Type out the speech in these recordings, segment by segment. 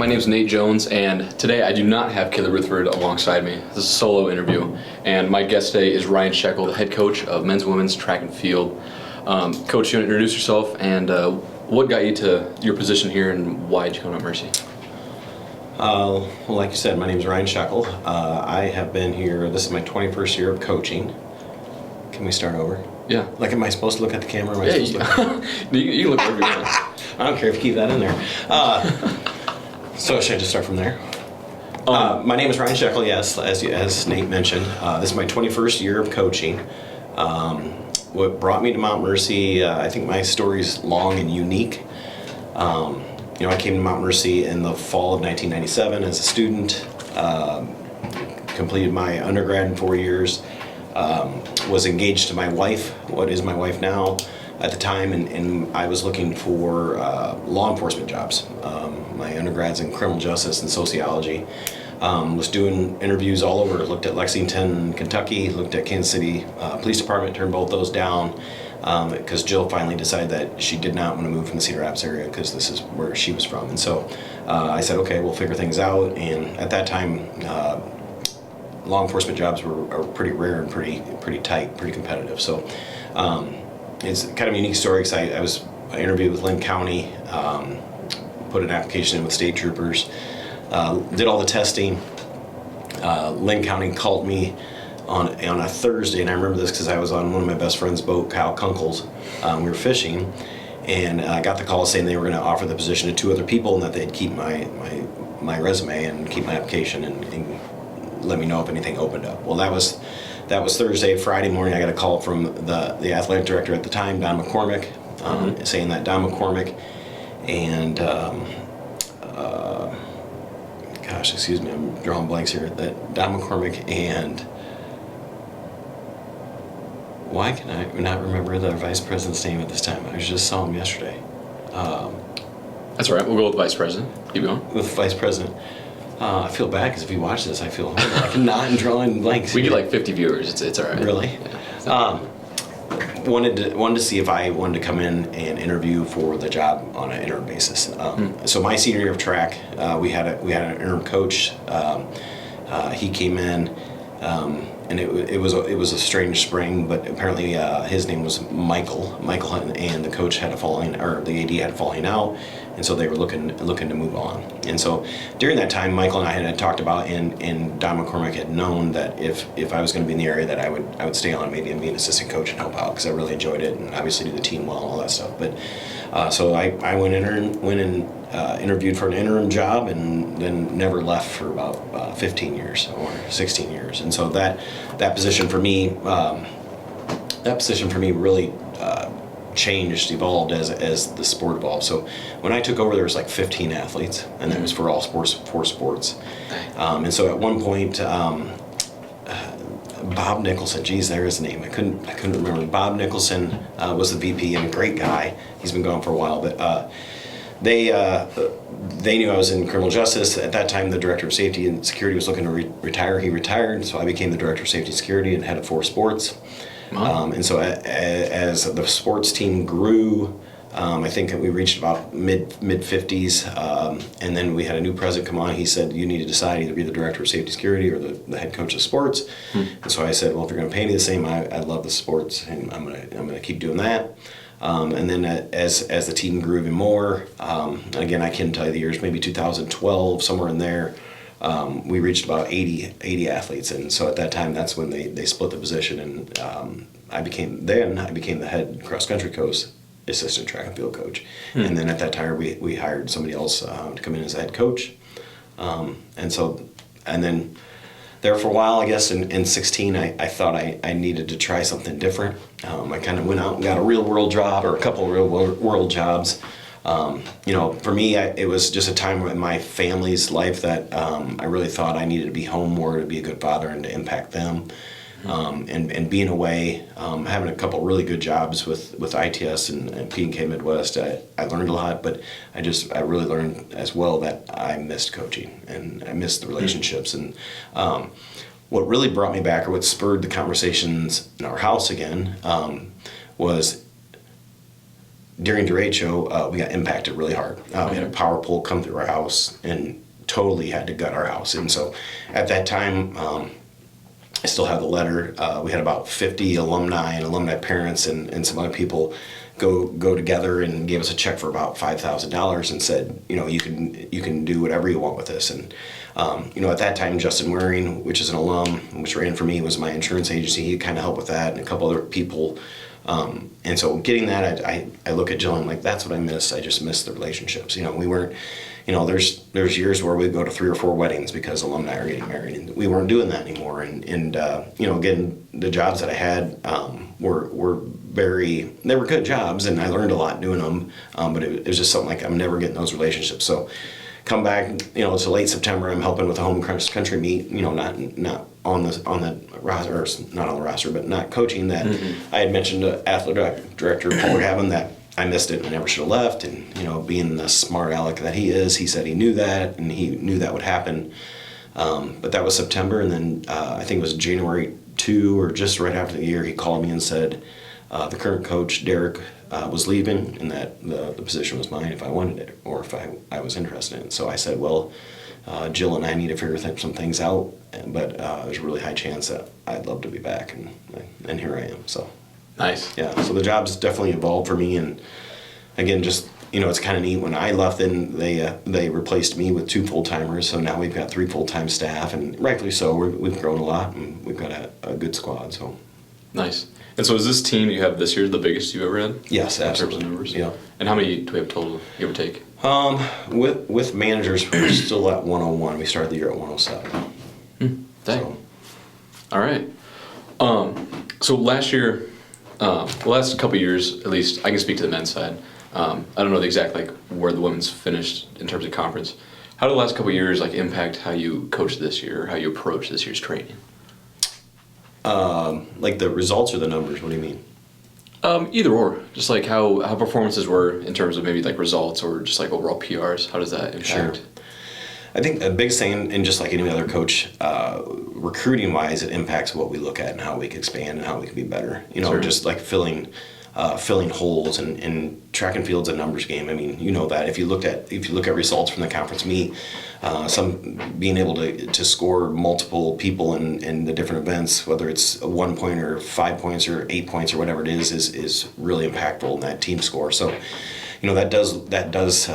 name is Nate Jones, and today I do not have Kayla Rutherford alongside me. This is a solo interview, and my guest today is Ryan Shekel, the head coach of men's and women's track and field. Coach, you want to introduce yourself, and what got you to your position here, and why did you come to Mercy? Well, like you said, my name is Ryan Shekel. I have been here, this is my 21st year of coaching. Can we start over? Yeah. Like, am I supposed to look at the camera? Am I Yeah, supposed to look you can look wherever you want. I don't care if you keep that in there. So should I just start from there? My name is Ryan Shekel, yes, as Nate mentioned. This is my 21st year of coaching. What brought me to Mount Mercy, I think my story's long and unique. I came to Mount Mercy in the fall of 1997 as a student, completed my undergrad in 4 years, was engaged to my wife, what is my wife now, at the time, and I was looking for law enforcement jobs. My undergrad's in criminal justice and sociology. Was doing interviews all over, looked at Lexington, Kentucky, looked at Kansas City Police Department, turned both those down because Jill finally decided that she did not want to move from the Cedar Rapids area because this is where she was from. And so I said, okay, we'll figure things out. And at that time, law enforcement jobs are pretty rare and pretty tight, pretty competitive. So it's kind of a unique story because I interviewed with Linn County, put an application in with state troopers, did all the testing. Linn County called me on a Thursday, and I remember this because I was on one of my best friend's boat, Kyle Kunkel's. We were fishing, and I got the call saying they were going to offer the position to 2 other people, and that they'd keep my resume and keep my application and let me know if anything opened up. Well, that was Thursday. Friday morning, I got a call from the athletic director at the time, Don McCormick, saying that Don McCormick and excuse me, I'm drawing blanks here. That Don McCormick and why can I not remember the vice president's name at this time? I just saw him yesterday. That's all right. We'll go with vice president. Keep going. With vice president. I feel bad because if you watch this, I feel like I'm not drawing blanks. We get like 50 viewers. It's all right. Really? Yeah. Wanted to see if I wanted to come in and interview for the job on an interim basis. So my senior year of track, we had an interim coach. He came in, and it was a strange spring, but apparently his name was Michael. Michael and the coach had the AD had a falling out, and so they were looking to move on. And so during that time, Michael and I had talked about, and Don McCormick had known that if I was going to be in the area, that I would stay on maybe and be an assistant coach and help out because I really enjoyed it and obviously do the team well and all that stuff. But so I went and interviewed for an interim job and then never left for about 15 years or 16 years. And so that position for me really changed, evolved as the sport evolved. So when I took over, there was like 15 athletes, and that was for all sports, 4 sports. And so at one point, Bob Nicholson, geez, there is a name. I couldn't remember. Bob Nicholson was the VP and a great guy. He's been gone for a while, but they knew I was in criminal justice. At that time, the director of safety and security was looking to retire. He retired, so I became the director of safety and security and head of 4 sports. Wow. And so as the sports team grew, I think we reached about mid 50s, and then we had a new president come on. He said, you need to decide either be the director of safety security or the head coach of sports. And so I said, well, if you're going to pay me the same, I love the sports, and I'm gonna keep doing that. And then as the team grew even more, and again, I can't tell you the years, maybe 2012, somewhere in there, we reached about 80 athletes. And so at that time, that's when they split the position, and I became the head cross-country coach, assistant track and field coach. And then at that time, we hired somebody else to come in as a head coach. And then there for a while, I guess in 16, I thought I needed to try something different. I kind of went out and got a real world job, or a couple of real world jobs. For me, it was just a time in my family's life that I really thought I needed to be home more to be a good father and to impact them. And being away, having a couple really good jobs with ITS and P&K Midwest, I learned a lot, but I really learned as well that I missed coaching and I missed the relationships. And what really brought me back, or what spurred the conversations in our house again, was during derecho, we got impacted really hard. We had a power pole come through our house and totally had to gut our house. And so at that time, I still have the letter. We had about 50 alumni and alumni parents and some other people go together and gave us a check for about $5,000 and said, you can do whatever you want with this. And at that time, Justin Waring, which is an alum, which ran for me, was my insurance agency. He kind of helped with that, and a couple other people. And so getting that, I look at Jill and I'm like, that's what I miss. I just miss the relationships. We weren't, there's years where we'd go to 3 or 4 weddings because alumni are getting married, and we weren't doing that anymore. And again, the jobs that I had were they were good jobs, and I learned a lot doing them. But it was just something like I'm never getting those relationships. So come back, it's late September. I'm helping with a home cross country meet. Not on the roster, or not on the roster, but not coaching. That I had mentioned to athletic director Paul Gavin that I missed it and I never should have left. And being the smart aleck that he is, he said he knew that and he knew that would happen. But that was September, and then I think it was January 2 or just right after the year, he called me and said the current coach Derek was leaving, and that the position was mine if I wanted it or if I was interested in it. So I said, well, Jill and I need to figure some things out, but there's a really high chance that I'd love to be back, and here I am. So Nice. yeah, so the job's definitely evolved for me, and again, just it's kind of neat. When I left, then they replaced me with 2 full-timers, so now we've got 3 full-time staff, and rightfully so. We've grown a lot, and we've got a good squad. So Nice. And so is this team you have this year the biggest you ever had? yes, absolutely. In terms of numbers? Yeah. And how many do we have total, give or take? With managers, we're still at 101. We started the year at 107. Dang. So, All right. So last year, the last couple of years, at least, I can speak to the men's side. I don't know the exact where the women's finished in terms of conference. How did the last couple of years impact how you coach this year, or how you approach this year's training? like the results or the numbers? What do you mean? Either or, just how performances were in terms of maybe results or just overall PRs. How does that impact? Sure. I think the biggest thing, and just like any other coach, recruiting wise, it impacts what we look at and how we can expand and how we can be better. Sure. Just like filling holes, and track and field's a numbers game. I mean, that if you look at results from the conference meet, some being able to score multiple people in the different events, whether it's 1 point or 5 points or 8 points or whatever it is really impactful in that team score. So, that does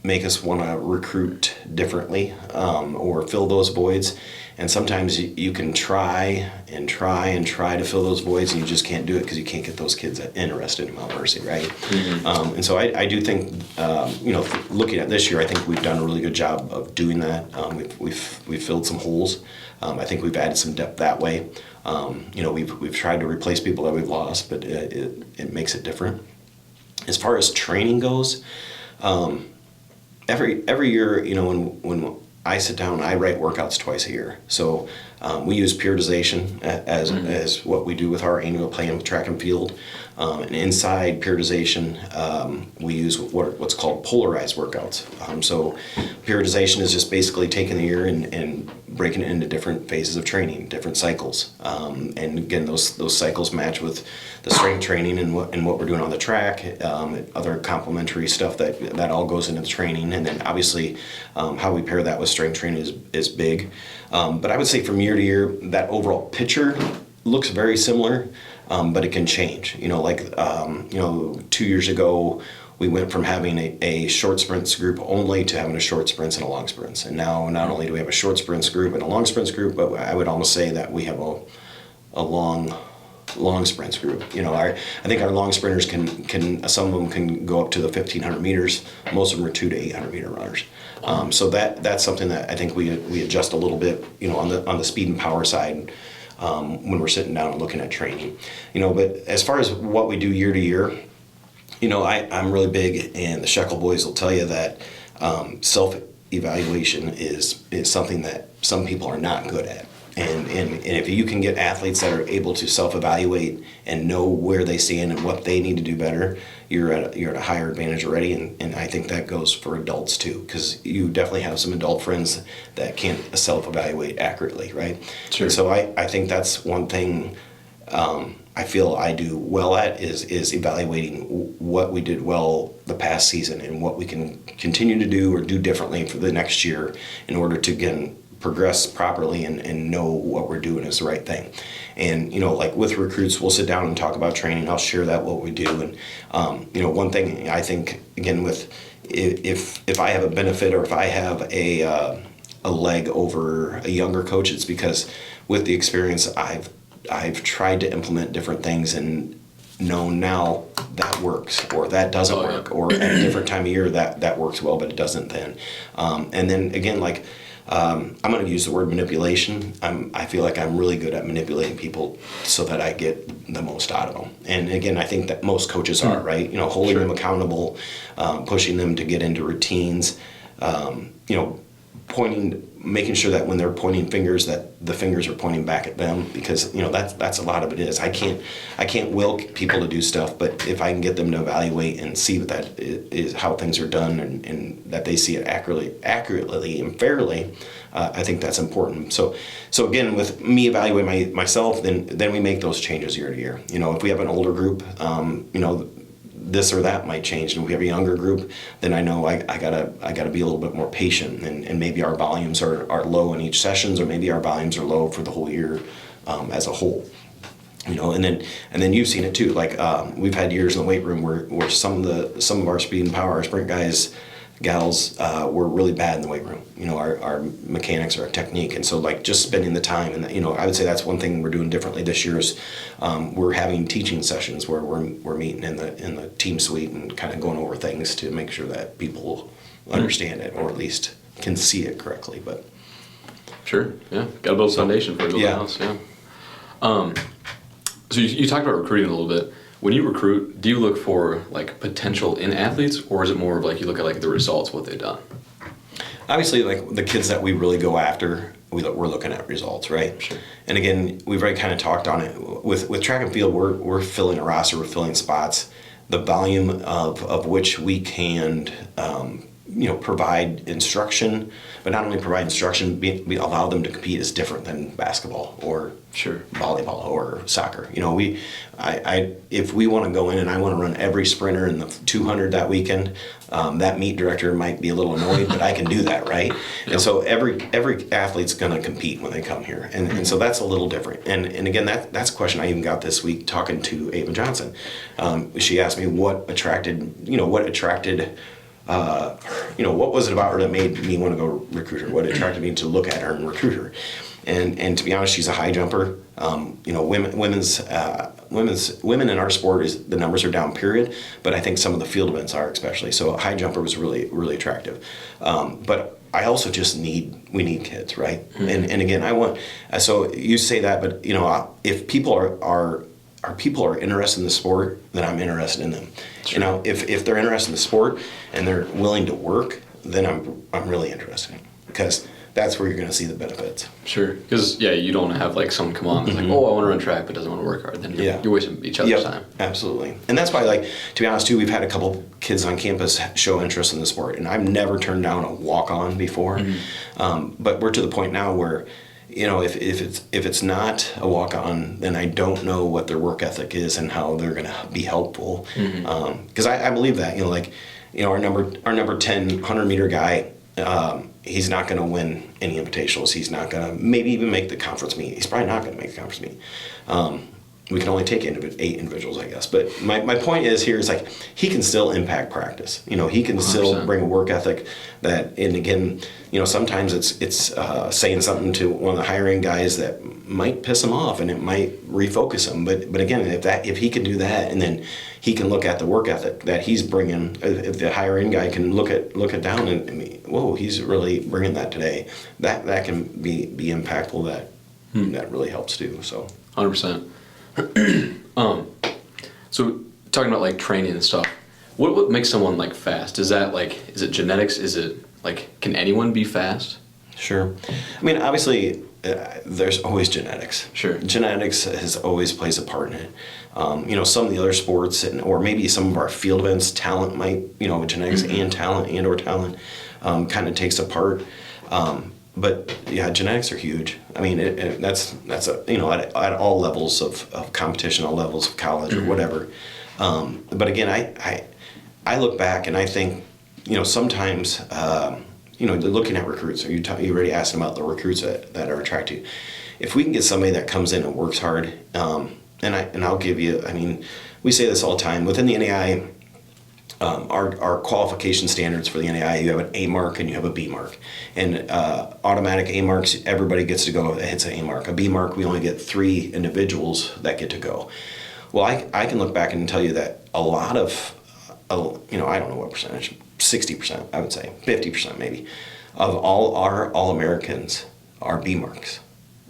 make us want to recruit differently, or fill those voids. And sometimes you can try to fill those voids, and you just can't do it because you can't get those kids interested in Mount Mercy, right? Mm-hmm. And so I do think, looking at this year, I think we've done a really good job of doing that. We've filled some holes. I think we've added some depth that way. We've tried to replace people that we've lost, but it makes it different. As far as training goes, every year, when I sit down, I write workouts twice a year. So we use periodization as what we do with our annual plan with track and field. And inside periodization, we use what's called polarized workouts. So periodization is just basically taking the year and breaking it into different phases of training, different cycles. And again, those cycles match with the strength training and what we're doing on the track, other complementary stuff that all goes into the training. And then obviously how we pair that with strength training is big. But I would say from year to year, that overall picture looks very similar, but it can change. 2 years ago, we went from having a short sprints group only to having a short sprints and a long sprints. And now not only do we have a short sprints group and a long sprints group, but I would almost say that we have a long sprints group. I think our long sprinters can some of them can go up to the 1,500 meters. Most of them are 200 to 800 meter runners. So that's something that I think we adjust a little bit, on the speed and power side, when we're sitting down and looking at training. But as far as what we do year to year, I'm really big, and the Shekel boys will tell you that self-evaluation is something that some people are not good at. And if you can get athletes that are able to self-evaluate and know where they stand and what they need to do better, you're at a higher advantage already. And I think that goes for adults too, because you definitely have some adult friends that can't self-evaluate accurately, right? Sure. And so I think that's one thing. I feel I do well at is evaluating what we did well the past season and what we can continue to do or do differently for the next year in order to, again, progress properly and know what we're doing is the right thing. And, like with recruits, we'll sit down and talk about training. I'll share that, what we do. And, one thing I think, again, with if I have a benefit or if I have a leg over a younger coach, it's because with the experience I've tried to implement different things and know now that works or that doesn't work, or at a different time of year that works well, but it doesn't then. And then again, like I'm going to use the word manipulation. I feel like I'm really good at manipulating people so that I get the most out of them. And again, I think that most coaches are, right? Holding them accountable, pushing them to get into routines, making sure that when they're pointing fingers that the fingers are pointing back at them, because that's a lot of it is. I can't will people to do stuff, but if I can get them to evaluate and see that is how things are done and that they see it accurately and fairly, I think that's important. So again, with me evaluating myself, then we make those changes year to year. If we have an older group, this or that might change. And if we have a younger group, then I know I gotta be a little bit more patient, and maybe our volumes are low in each sessions, or maybe our volumes are low for the whole year as a whole. And then you've seen it too. Like we've had years in the weight room where some of our speed and power, our sprint guys, gals were really bad in the weight room. Our mechanics or our technique, and so like just spending the time, and I would say that's one thing we're doing differently this year is we're having teaching sessions where we're meeting in the team suite and kind of going over things to make sure that people understand it or at least can see it correctly. But sure, yeah, got to build a foundation for everyone else. Yeah. So you talked about recruiting a little bit. When you recruit, do you look for like potential in athletes, or is it more of like you look at like the results, what they've done? Obviously, like the kids that we really go after, we're looking at results, right? Sure. And again, we've already kind of talked on it with track and field. We're filling a roster, we're filling spots. The volume of which we can provide instruction, but not only provide instruction, we allow them to compete is different than basketball or volleyball or soccer. If we want to go in and I want to run every sprinter in the 200 that weekend, that meet director might be a little annoyed, but I can do that, right? Yep. And so every athlete's going to compete when they come here, and so that's a little different. And again, that's a question I even got this week talking to Ava Johnson. She asked me what attracted what was it about her that made me want to go recruit her? What attracted me to look at her and recruit her? And to be honest, she's a high jumper. Women in our sport the numbers are down, period. But I think some of the field events are especially. So a high jumper was really, really attractive. But I also just we need kids, right? Mm-hmm. And again, so you say that, but if people are interested in the sport, then I'm interested in them. Sure. If they're interested in the sport and they're willing to work, then I'm really interested in it, because that's where you're going to see the benefits. Sure, because you don't want to have like someone come on that's like, oh, I want to run track but doesn't want to work hard. Then you're wasting each other's time. Absolutely. And that's why, to be honest too, we've had a couple kids on campus show interest in the sport, and I've never turned down a walk-on before. Mm-hmm. But we're to the point now where if it's not a walk-on, then I don't know what their work ethic is and how they're going to be helpful. Because I believe that our number 10 100-meter guy, he's not going to win any invitationals. He's not going to maybe even make the conference meet. He's probably not going to make the conference meet. We can only take 8 individuals, I guess. But my point is here is he can still impact practice. He can 100%. Still bring a work ethic that, and again, sometimes it's saying something to one of the hiring guys that might piss him off and it might refocus him. But again, if he can do that, and then he can look at the work ethic that he's bringing. If the hiring guy can look it down and whoa, he's really bringing that today. That can be impactful. That really helps too. So 100%. So talking about training and stuff, what makes someone fast? Is it genetics? Is it can anyone be fast? Sure. I mean, obviously, there's always genetics. Sure. Genetics has always plays a part in it. Some of the other sports, or maybe some of our field events, talent might, genetics and talent or talent kind of takes a part. but yeah, genetics are huge. I mean, that's a, you know, at all levels of competition, all levels of college or whatever. But again, I look back and I think, you know, sometimes, you know, looking at recruits, or you already asked about the recruits that are attracted. If we can get somebody that comes in and works hard, and I'll give you, I mean, we say this all the time within the NAI. Our qualification standards for the NAI, you have an A mark and you have a B mark. And automatic A marks, everybody gets to go, hits an A mark. A B mark, we only get 3 individuals that get to go. Well, I can look back and tell you that a lot of, you know, I don't know what percentage, 60%, I would say, 50% maybe, of all our All-Americans are B marks.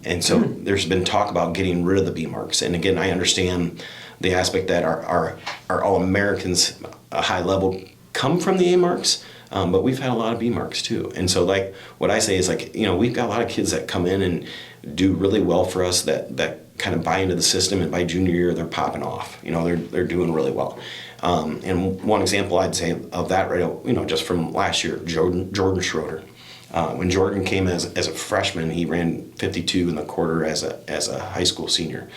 And so there's been talk about getting rid of the B marks. And again, I understand the aspect that our All-Americans, a high level, come from the A marks, but we've had a lot of B marks too. And so like what I say is like, you know, we've got a lot of kids that come in and do really well for us that kind of buy into the system, and by junior year they're popping off. You know, they're doing really well. And one example I'd say of that, right, you know, just from last year, Jordan Schroeder. When Jordan came as a freshman, he ran 52 in the quarter as a high school senior.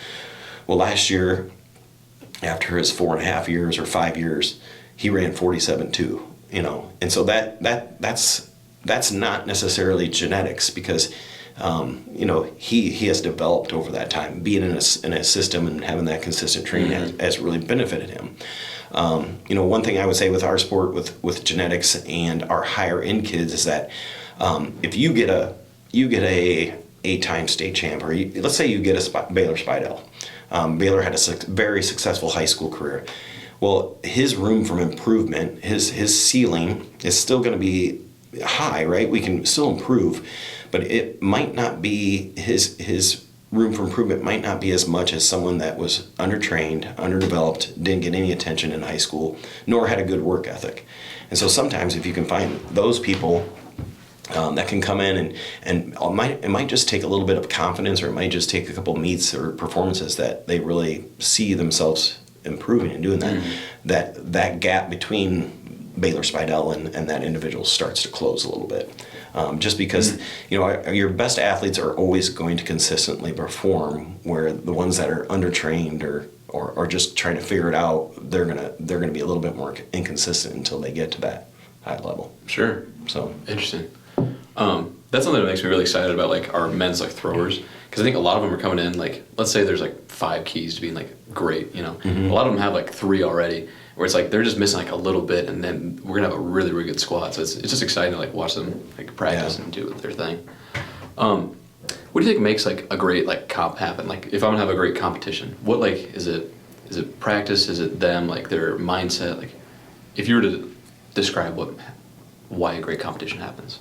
Well, last year, after his 4.5 years or 5 years, he ran 47.2. You know, and so that's not necessarily genetics, because you know, he has developed over that time. Being in a system and having that consistent training has really benefited him. You know, one thing I would say with our sport, with genetics and our higher end kids, is that if you get a 8-time state champ, or let's say you get a Baylor Spidell. Baylor had a very successful high school career. Well, his room for improvement, his ceiling is still going to be high, right? We can still improve, but it might not be, his room for improvement might not be as much as someone that was undertrained, underdeveloped, didn't get any attention in high school, nor had a good work ethic. And so sometimes if you can find those people that can come in and it might just take a little bit of confidence, or it might just take a couple meets or performances that they really see themselves improving and doing that, that gap between Baylor Spidell and that individual starts to close a little bit. Just because, you know, your best athletes are always going to consistently perform, where the ones that are undertrained or just trying to figure it out, they're gonna be a little bit more inconsistent until they get to that high level. Sure. So interesting. That's something that makes me really excited about like our men's like throwers, because I think a lot of them are coming in, like, let's say there's like 5 keys to being like great, you know. A lot of them have like 3 already, where it's like they're just missing like a little bit, and then we're gonna have a really, really good squad. So it's just exciting to like watch them like practice and do their thing. What do you think makes like a great like comp happen? Like if I'm gonna have a great competition, what like is it practice? Is it them, like their mindset? Like if you were to describe why a great competition happens.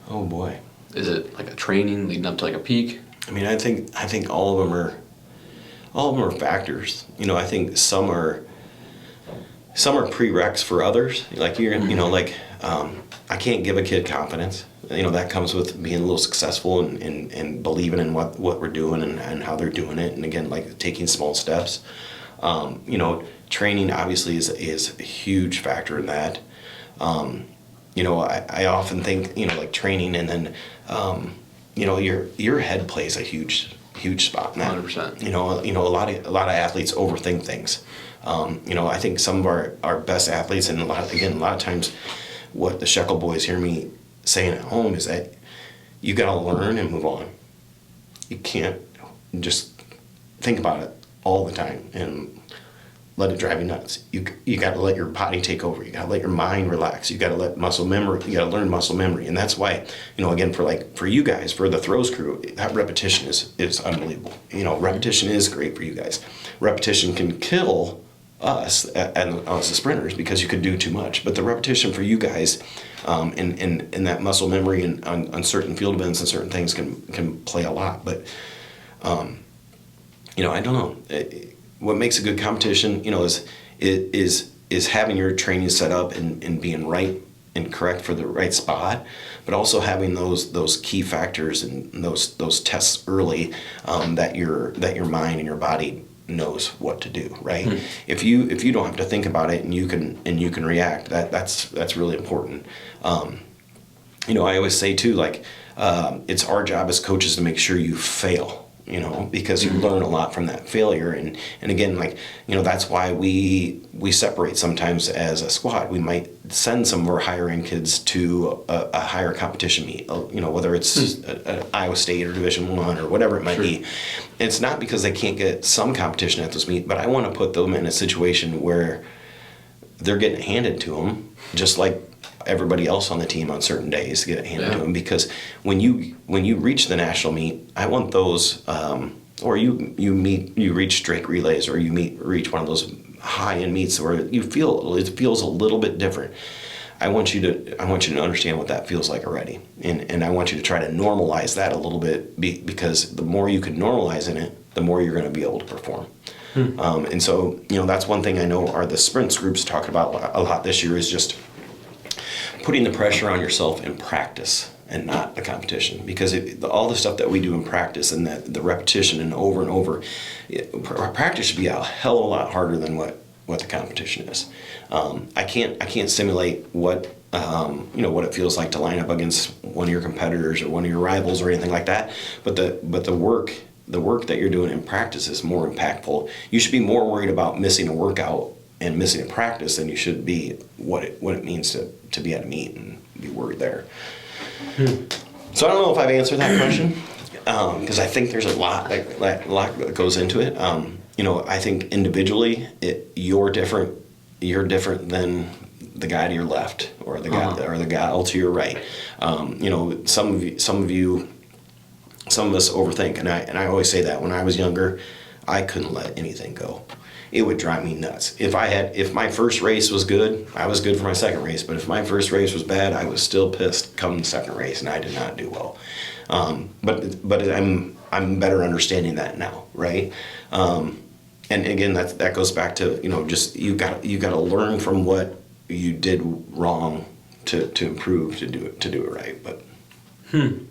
Oh boy. Is it like a training leading up to like a peak? I mean, I think all of them are factors. You know, I think some are prereqs for others. Like you know, like I can't give a kid confidence. You know, that comes with being a little successful and believing in what we're doing and how they're doing it. And again, like taking small steps. You know, training obviously is a huge factor in that. You know, I often think, you know, like training, and then, you know, your head plays a huge spot in that. 100%. You know, a lot of athletes overthink things. You know, I think some of our best athletes, and a lot of times, what the Shekel boys hear me saying at home is that you got to learn and move on. You can't just think about it all the time and let it drive you nuts. You got to let your body take over. You got to let your mind relax. You got to let muscle memory. You got to learn muscle memory, and that's why, you know, again, for you guys, for the throws crew, that repetition is unbelievable. You know, repetition is great for you guys. Repetition can kill us as the sprinters, because you could do too much. But the repetition for you guys, in that muscle memory and on certain field events and certain things can play a lot. But you know, I don't know. What makes a good competition, you know, is having your training set up and being right and correct for the right spot, but also having those key factors and those tests early, that your mind and your body knows what to do, right? If you don't have to think about it and you can react, that's really important. You know, I always say too, like, it's our job as coaches to make sure you fail. Because you learn a lot from that failure, and again, like, that's why we separate sometimes as a squad. We might send some of our higher end kids to a higher competition meet, whether it's Iowa State or Division I or whatever it might be. And it's not because they can't get some competition at those meets, but I want to put them in a situation where they're getting it handed to them, just like everybody else on the team on certain days to get it handed to them. Because when you reach the national meet, I want those, or you reach Drake relays, or you reach one of those high end meets where it feels a little bit different. I want you to understand what that feels like already, and I want you to try to normalize that a little bit, because the more you can normalize in it, the more you're going to be able to perform. And so that's one thing I know the sprints groups talk about a lot this year, is just putting the pressure on yourself in practice and not the competition, because all the stuff that we do in practice and the repetition and over, practice should be a hell of a lot harder than what the competition is. I can't simulate what it feels like to line up against one of your competitors or one of your rivals or anything like that, but the work that you're doing in practice is more impactful. You should be more worried about missing a workout and missing a practice than you should be what it means to be at a meet and be worried there. So I don't know if I've answered that question, because I think there's a lot that goes into it. I think individually you're different than the guy to your left or the guy or the gal to your right. Some of us overthink, and I always say that. When I was younger, I couldn't let anything go. It would drive me nuts. If my first race was good, I was good for my second race. But if my first race was bad, I was still pissed come the second race, and I did not do well. But I'm better understanding that now, right? And again, that goes back to just you got to learn from what you did wrong to improve to do it right. But I think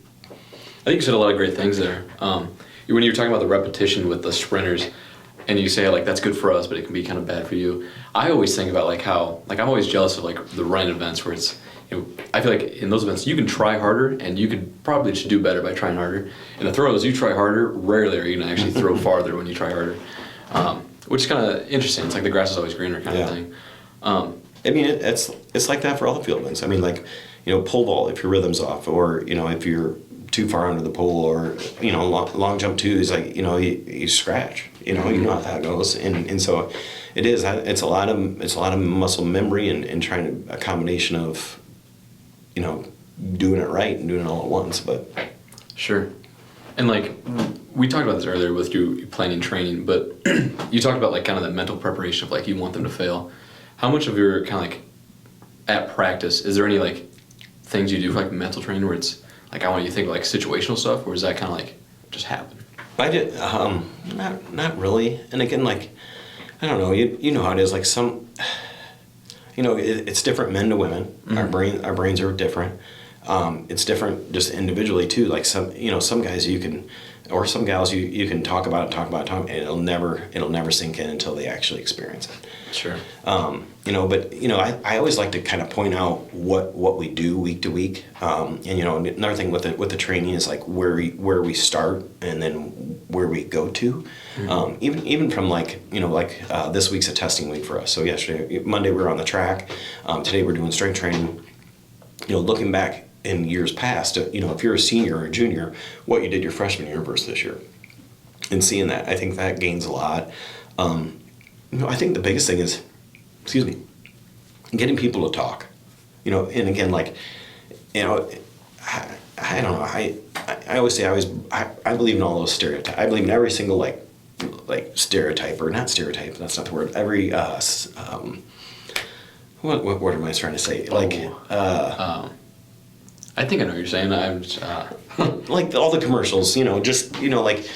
you said a lot of great things there. When you were talking about the repetition with the sprinters, and you say, like, that's good for us, but it can be kind of bad for you. I always think about, like, how, like, I'm always jealous of, like, the running events where it's, I feel like in those events you can try harder, and you could probably just do better by trying harder. In the throws, you try harder, rarely are you going to actually throw farther when you try harder, which is kind of interesting. It's like the grass is always greener kind of thing. I mean, it's like that for all the field events. I mean, like, pole vault, if your rhythm's off, or, if you're too far under the pole, or long jump too is like you scratch, you know how that goes, and so it's a lot of muscle memory and trying to a combination of doing it right and doing it all at once. But sure. And like we talked about this earlier with you planning training, but you talked about like kind of that mental preparation of like you want them to fail. How much of your kind of like at practice is there any like things you do for like mental training where it's like I want you to think of like situational stuff, or is that kind of like just happen? I did not really. And again, like I don't know, you know how it is. Like some, it's different men to women. Mm-hmm. Our brains are different. It's different just individually too. Like some guys you can, or some gals you can talk about it, and it'll never sink in until they actually experience it. Sure. But I always like to kind of point out what we do week to week. And another thing with the training is like where we start and then where we go to. Mm-hmm. Even from this week's a testing week for us. So Monday we were on the track. Today we're doing strength training. Looking back in years past, if you're a senior or a junior, what you did your freshman year versus this year, and seeing that, I think that gains a lot. I think the biggest thing is, getting people to talk. And again, I don't know. I always say I believe in all those stereotypes. I believe in every single like stereotype, or not stereotype. That's not the word. Every what word am I trying to say? I think I know what you're saying. I'm just, like all the commercials, like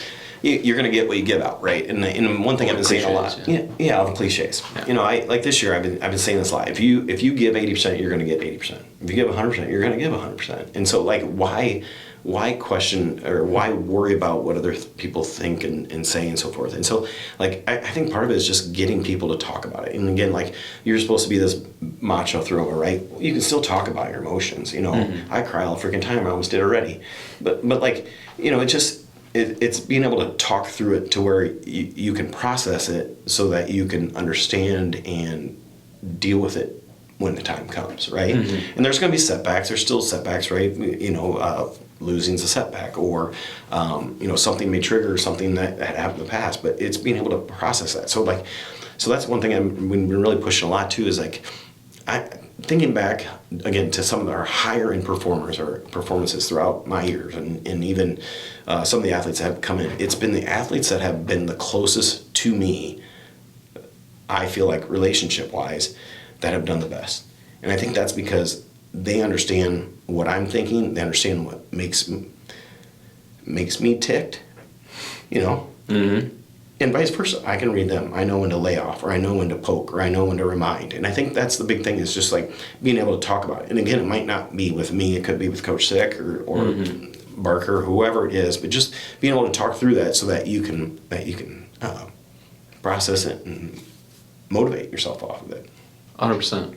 you're gonna get what you give out, right? And one thing I've been saying a lot, all the cliches. Yeah. I like this year I've been saying this a lot. If you give 80%, you're gonna get 80%. If you give 100%, you're gonna give 100%. And so like why why question or why worry about what other people think and say and so forth? And so, like, I think part of it is just getting people to talk about it. And again, like, you're supposed to be this macho thrower, right? You can still talk about your emotions. You know, I cry all the freaking time. I almost did already. But like, you know, it's being able to talk through it to where you can process it so that you can understand and deal with it when the time comes, right? And there's going to be setbacks. There's still setbacks, right? You know, losing's a setback, or you know, something may trigger something that had happened in the past. But it's being able to process that. So that's one thing I've been really pushing a lot too. Is like, thinking back again to some of our higher end performers or performances throughout my years, and even some of the athletes that have come in. It's been the athletes that have been the closest to me, I feel like, relationship wise, that have done the best. And I think that's because they understand what I'm thinking. They understand what makes me ticked, you know. And vice versa. I can read them. I know when to lay off, or I know when to poke, or I know when to remind. And I think that's the big thing, is just like being able to talk about it. And again, it might not be with me. It could be with Coach Sick or Barker, whoever it is. But just being able to talk through that so that you can process it and motivate yourself off of it. 100%.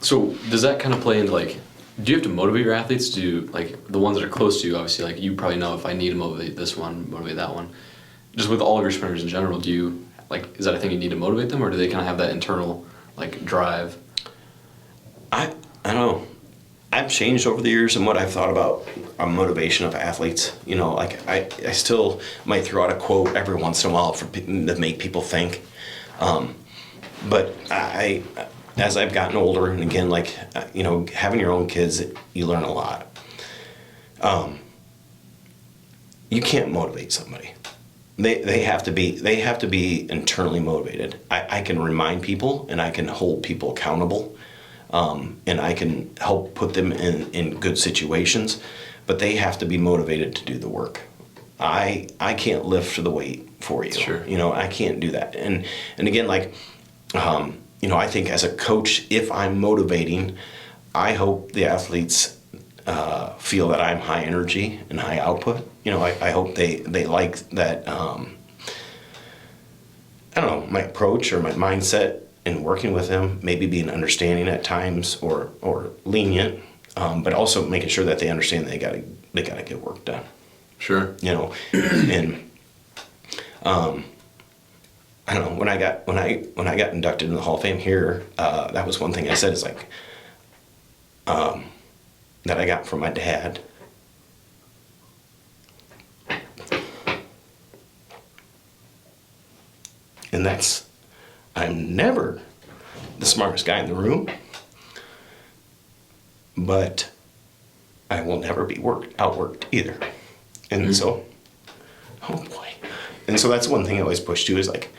So does that kind of play into, like, do you have to motivate your athletes? Do, like, the ones that are close to you, obviously, like, you probably know if I need to motivate this one, motivate that one. Just with all of your sprinters in general, do you, like, is that a thing you need to motivate them, or do they kind of have that internal, like, drive? I don't know. I've changed over the years in what I've thought about motivation of athletes. You know, like, I still might throw out a quote every once in a while to make people think. But as I've gotten older, and again, like, you know, having your own kids, you learn a lot. You can't motivate somebody. They have to be internally motivated. I can remind people, and I can hold people accountable, and I can help put them in good situations, but they have to be motivated to do the work. I can't lift the weight for you. Sure. You know, I can't do that. And again, like, you know, I think as a coach, if I'm motivating, I hope the athletes feel that I'm high energy and high output. You know, I hope they like that. I don't know, my approach or my mindset in working with them, maybe being understanding at times or lenient, but also making sure that they understand they gotta get work done. Sure. You know, and I don't know, when I got inducted in the Hall of Fame here, that was one thing I said, is like, that I got from my dad. And that's, I'm never the smartest guy in the room, but I will never be outworked either. And so, oh boy. And so that's one thing I always push to, is like,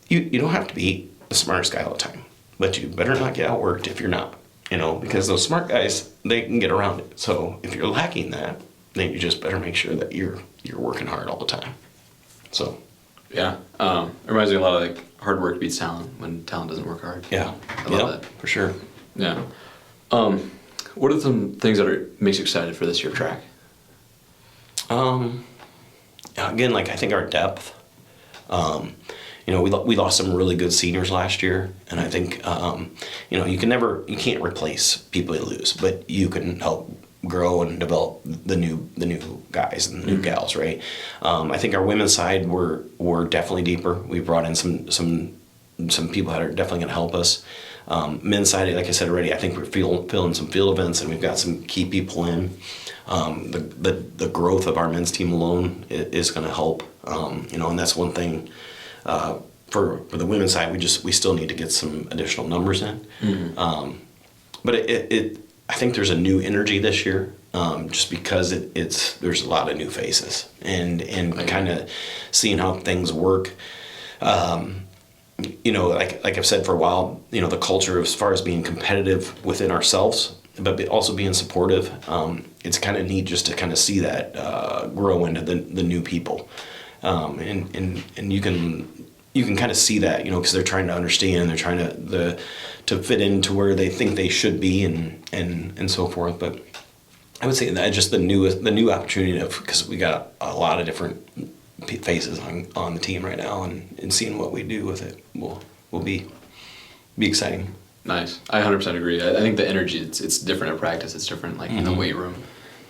you don't have to be the smartest guy all the time, but you better not get outworked if you're not, you know, because those smart guys, they can get around it. So if you're lacking that, then you just better make sure that you're working hard all the time. So. Yeah. It reminds me a lot of, like, hard work beats talent when talent doesn't work hard. Yeah. I love that. For sure. Yeah. What are some things that makes you excited for this year of track? Again, like, I think our depth. You know, we lost some really good seniors last year, and I think you know, you can't replace people you lose, but you can help grow and develop the new guys and the new gals, right? I think our women's side we're definitely deeper. We brought in some people that are definitely going to help us. Men's side, like I said already, I think we're filling some field events, and we've got some key people in. The growth of our men's team alone is going to help. You know, and that's one thing. For the women's side, we still need to get some additional numbers in. But I think there's a new energy this year, just because there's a lot of new faces, and kind of seeing how things work. You know, like I've said for a while, you know, the culture as far as being competitive within ourselves, but also being supportive. It's kind of neat just to kind of see that grow into the new people, and you can kind of see that, you know, because they're trying to understand, they're trying to fit into where they think they should be, and so forth. But I would say that just the new opportunity of, because we got a lot of different faces on the team right now, and seeing what we do with it will be exciting. Nice. I 100% agree. I think the energy, it's different at practice. It's different like in the weight room.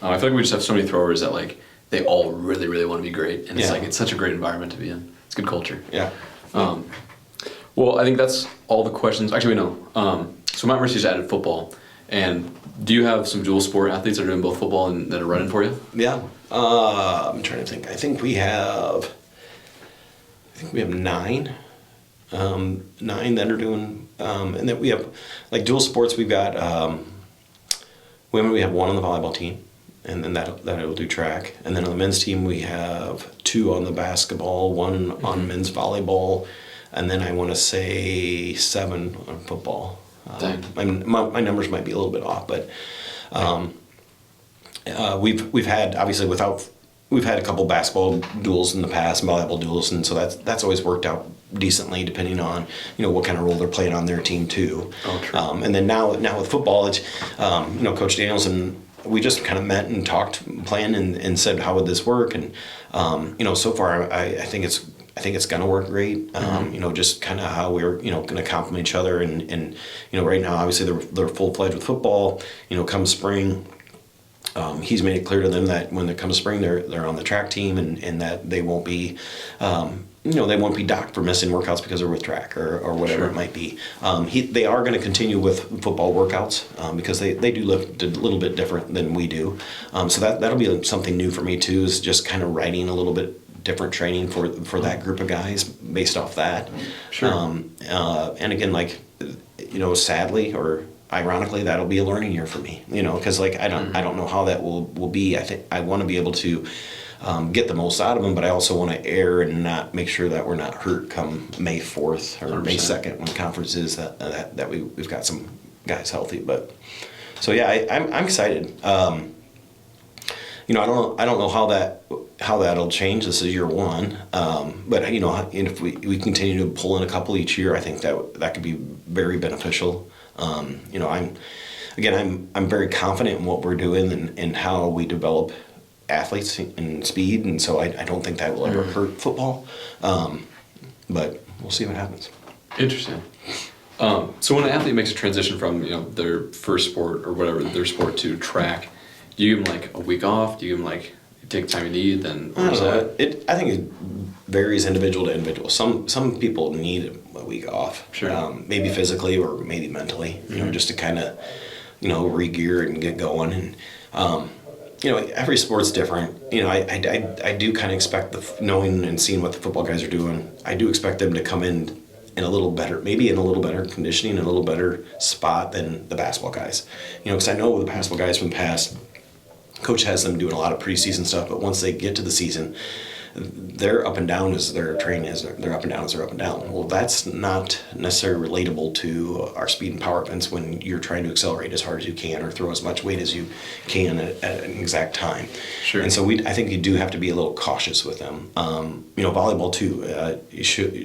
I feel like we just have so many throwers that like they all really, really want to be great. And it's like it's such a great environment to be in. It's good culture. Yeah. Well, I think that's all the questions. Actually, no. So Mount Mercy's added football. And do you have some dual sport athletes that are doing both football and that are running for you? Yeah. I'm trying to think. I think we have 9. 9 that are doing, and then we have like dual sports. We've got women. We have 1 on the volleyball team, and then that will do track. And then on the men's team, we have 2 on the basketball, 1 on men's volleyball, and then I want to say 7 on football. My numbers might be a little bit off, but we've had, obviously we've had a couple basketball duels in the past, volleyball duels, and so that's always worked out decently, depending on what kind of role they're playing on their team too. Oh, true. And then now with football, it's Coach Daniels and we just kind of met and talked, planned, and said how would this work, and so far I think it's gonna work great. Just kind of how we're gonna complement each other, and right now obviously they're full fledged with football. Come spring. He's made it clear to them that when it comes spring, they're on the track team, and that they won't be, they won't be docked for missing workouts because they're with track or whatever it might be. They are going to continue with football workouts because they do lift a little bit different than we do. So that'll be something new for me too, is just kind of writing a little bit different training for that group of guys based off that. Sure. And again, sadly or ironically, that'll be a learning year for me, because I don't know how that will be. I think I want to be able to get the most out of them, but I also want to err and not make sure that we're not hurt come May 4th or 100%. May 2nd when conference is, that we've got some guys healthy. But so yeah, I'm excited. I don't know how that'll change. This is year 1, but if we continue to pull in a couple each year, I think that could be very beneficial. I'm very confident in what we're doing and how we develop athletes and speed, and so I don't think that will ever hurt football. But we'll see what happens. Interesting. So when an athlete makes a transition from their first sport or whatever their sport to track, do you give them like a week off? Do you give them like take the time you need? Then I don't know. I think it varies individual to individual. Some people need a week off. Sure. Maybe physically or maybe mentally. Just to kind of re-gear and get going. And every sport's different. I do kind of expect knowing and seeing what the football guys are doing. I do expect them to come in a little better, maybe in a little better conditioning, a little better spot than the basketball guys. Because I know the basketball guys from the past, Coach has them doing a lot of preseason stuff, but once they get to the season, they're up and down as their training is. They're up and down as they're up and down. Well, that's not necessarily relatable to our speed and power events when you're trying to accelerate as hard as you can or throw as much weight as you can at an exact time. Sure. And so I think you do have to be a little cautious with them. Volleyball too.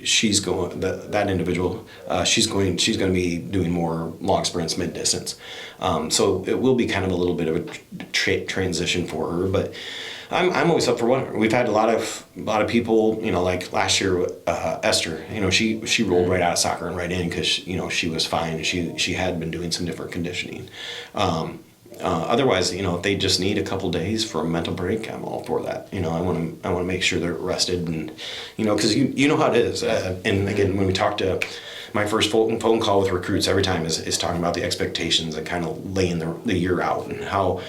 She's going that individual. She's going to be doing more long sprints, mid distance. So it will be kind of a little bit of a transition for her, but. I'm always up for whatever. We've had a lot of people, like last year, Esther. She rolled right out of soccer and right in because she was fine. She had been doing some different conditioning. Otherwise, if they just need a couple days for a mental break, I'm all for that. I want to make sure they're rested, and because you know how it is. And again, when we talk to my first phone call with recruits every time is talking about the expectations and kind of laying the year out and how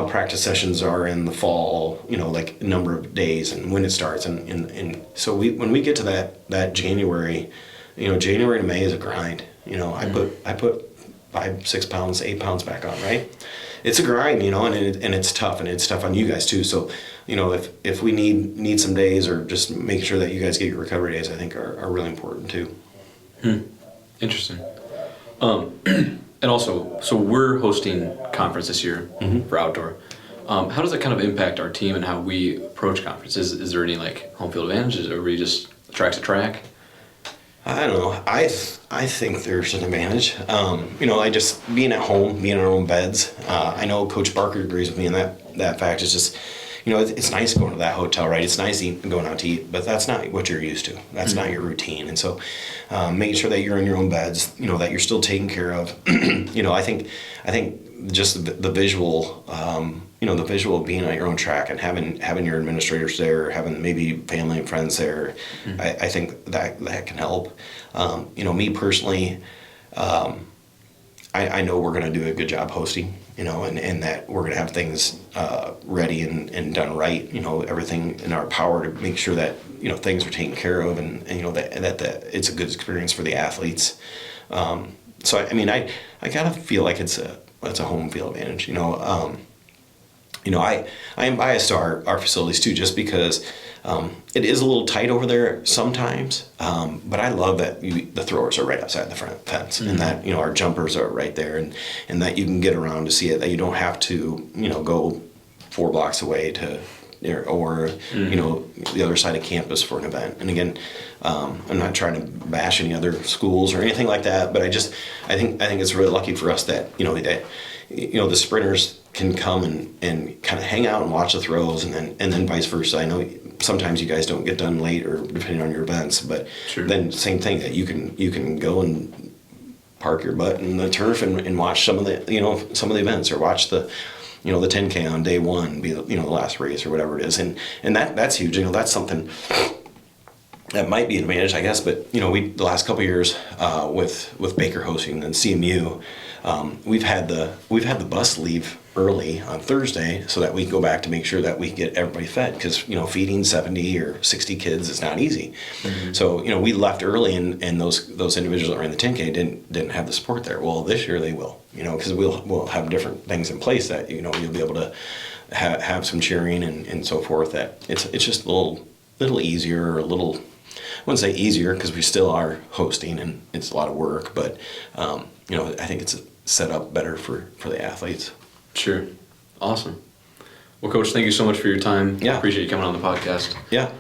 practice sessions are in the fall, like number of days and when it starts. And so when we get to that January, January to May is a grind. I put 5, 6 pounds, 8 pounds back on, right? It's a grind, and it's tough, and it's tough on you guys too. So, if we need some days or just make sure that you guys get your recovery days, I think are really important too. Interesting. And also, so we're hosting conference this year for outdoor. How does that kind of impact our team and how we approach conference? Is there any like home field advantages, or are we just track's a track? I don't know. I think there's an advantage. I just being at home, being in our own beds. I know Coach Barker agrees with me in that fact. It's just, it's nice going to that hotel, right? It's nice going out to eat, but that's not what you're used to. That's not your routine. And so, making sure that you're in your own beds, that you're still taken care of. I think just the visual, the visual of being on your own track and having your administrators there, having maybe family and friends there, I think that can help. Me personally, I know we're going to do a good job hosting, and that we're going to have things ready and done right, everything in our power to make sure that, things are taken care of and that it's a good experience for the athletes. So, I kind of feel like it's a home field advantage, I am biased to our facilities too, just because it is a little tight over there sometimes. But I love that the throwers are right outside the front fence, and that our jumpers are right there, and that you can get around to see it. That you don't have to go 4 blocks away to or the other side of campus for an event. And again, I'm not trying to bash any other schools or anything like that, but I think it's really lucky for us that the sprinters can come and kind of hang out and watch the throws, and then vice versa. I know sometimes you guys don't get done late, or depending on your events, but Sure. Then same thing, that you can go and park your butt in the turf and watch some of the events, or watch the 10K on day one be the last race or whatever it is, and that's huge. That's something that might be an advantage, I guess. But the last couple of years with Baker hosting and CMU, we've had the bus leave early on Thursday so that we can go back to make sure that we get everybody fed, because feeding 70 or 60 kids is not easy. Mm-hmm. So we left early, and those individuals that ran the 10K didn't have the support there. Well, this year they will, because we'll have different things in place that you'll be able to have some cheering and so forth. That it's just a little easier, or a little, I wouldn't say easier, because we still are hosting and it's a lot of work, but I think it's set up better for the athletes. Sure. Awesome. Well, Coach, thank you so much for your time. Yeah. Appreciate you coming on the podcast. Yeah.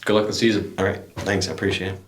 Good luck in the season. All right. Thanks. I appreciate it.